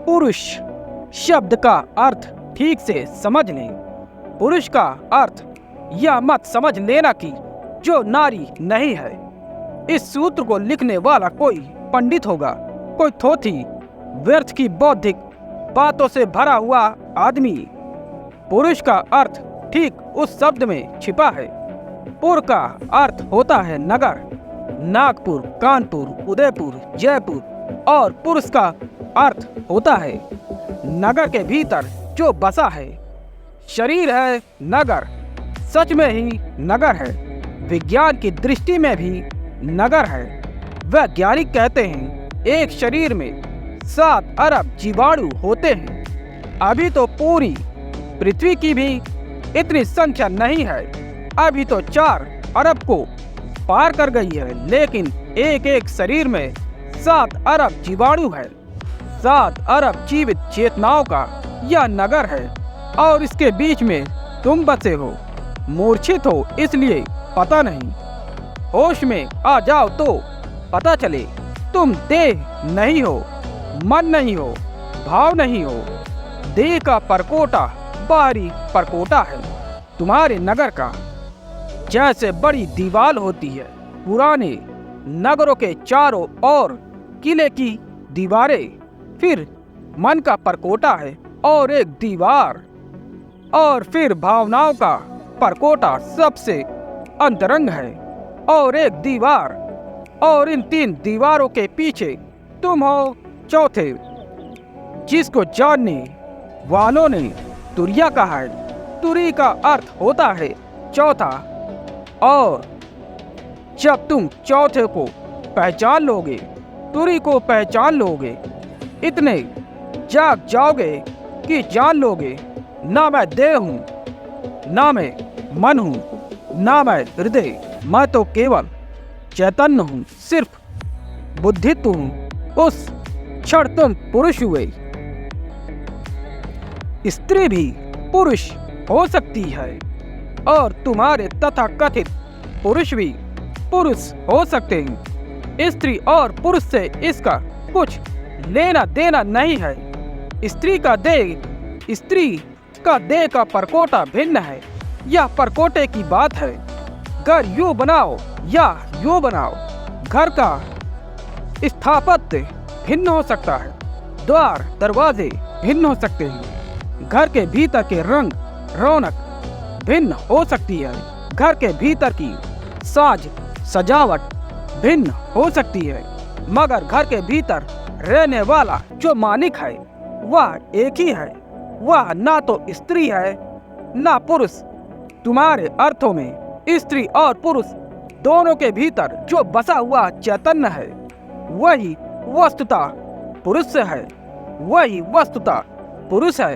पुरुष शब्द का अर्थ ठीक से समझ लें। पुरुष का अर्थ यह मत समझ लेना कि जो नारी नहीं है। इस सूत्र को लिखने वाला कोई पंडित होगा, कोई थोथी व्यर्थ की बौद्धिक बातों से भरा हुआ आदमी। पुरुष का अर्थ ठीक उस शब्द में छिपा है। पुर का अर्थ होता है नगर, नागपुर, कानपुर, उदयपुर, जयपुर। और पुरुष का अर्थ होता है नगर के भीतर जो बसा है। शरीर है नगर, सच में ही नगर है। विज्ञान की दृष्टि में भी नगर है। वैज्ञानिक कहते हैं एक शरीर में 7 अरब जीवाणु होते हैं। अभी तो पूरी पृथ्वी की भी इतनी संख्या नहीं है। अभी तो 4 अरब को पार कर गई है, लेकिन एक शरीर में 7 अरब जीवाणु है। 7 अरब जीवित चेतनाओं का यह नगर है और इसके बीच में तुम बसे हो। मूर्छित हो इसलिए पता नहीं, होश में आ जाओ तो पता चले। तुम देह नहीं हो, मन नहीं हो, भाव नहीं हो। देह का परकोटा बाहरी परकोटा है तुम्हारे नगर का। जैसे बड़ी दीवार होती है पुराने नगरों के चारों ओर किले की दीवारें, फिर मन का परकोटा है और एक दीवार, और फिर भावनाओं का परकोटा सबसे अंतरंग है और एक दीवार, और इन 3 दीवारों के पीछे तुम हो चौथे, जिसको जानने वालों ने तुरिया कहा है। तुरी का अर्थ होता है चौथा, और जब तुम चौथे को पहचान लोगे, तुरी को पहचान लोगे, इतने जाग जाओगे कि जान लोगे ना मैं देह हूँ, ना मैं मन हूँ, ना मैं हृदय। मैं तो केवल चैतन्य हूँ, सिर्फ बुद्धित्व हूँ। उस क्षण तुम पुरुष हुए। स्त्री भी पुरुष हो सकती है और तुम्हारे तथाकथित पुरुष भी पुरुष हो सकते हैं। स्त्री और पुरुष से इसका कुछ लेना देना नहीं है। स्त्री का देह का परकोटा भिन्न है। यह परकोटे की बात है। घर यूं बनाओ या यूं बनाओ, घर का स्थापत्य भिन्न हो सकता है, द्वार दरवाजे भिन्न हो सकते हैं, घर के भीतर के रंग रौनक भिन्न हो सकती है, घर के भीतर की साज सजावट भिन्न हो सकती है, मगर घर के भीतर रहने वाला जो मालिक है वह एक ही है। वह ना तो स्त्री है ना पुरुष। तुम्हारे अर्थों में स्त्री और पुरुष दोनों के भीतर जो बसा हुआ चैतन्य है वही वस्तुतः पुरुष है, वही वस्तुतः पुरुष है।